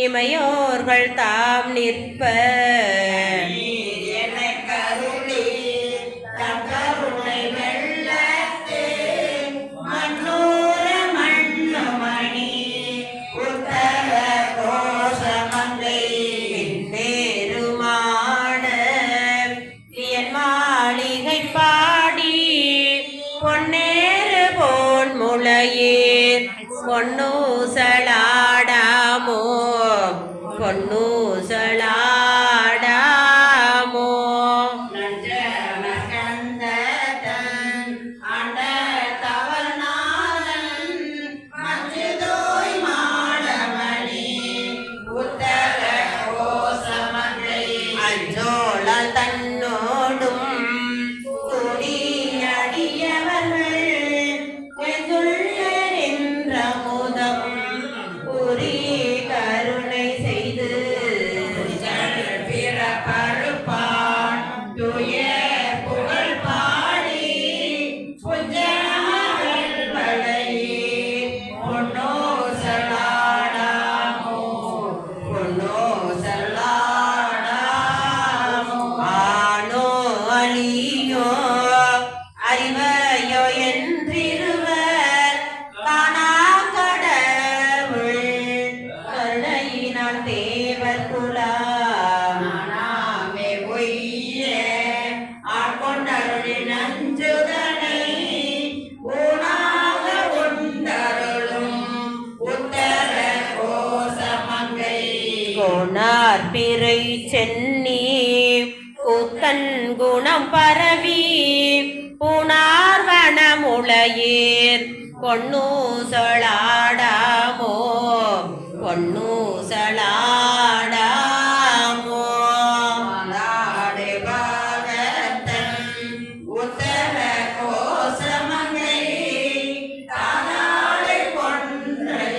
இமையோர்கள் தாம் நிற்ப பாடி பொன்னேறு போன் முளையீர் பொன்னூசலாடாமோ பொன்னூசலாடாமோ அஞ்சோளால் தன்னோடும் அறிவையோ என்றிருவர் காணா கடவுள் கருணையினால் தேவர் குலாமே ஒய்ய ஆட்கொண்டருளின் நஞ்சுதனை ஊனாக உண்டருளும் உத்தர கோசமங்கை கோனார் பிறை சென்னி கூத்தன் குணம் பரவி புனார்வனமுளையீர் பொன்னூசலாடாமோ பொன்னூசலாடாமோ உத்தர கோசமங்கை காதாடை கொன்றை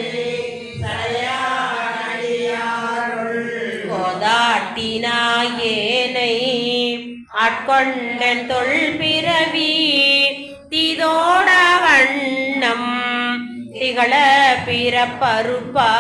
கோதாட்டினாயேனை ஆட்கொண்டன் தொல் பிறவி தீதோட வண்ணம் திகழ பிறப்பருப்பா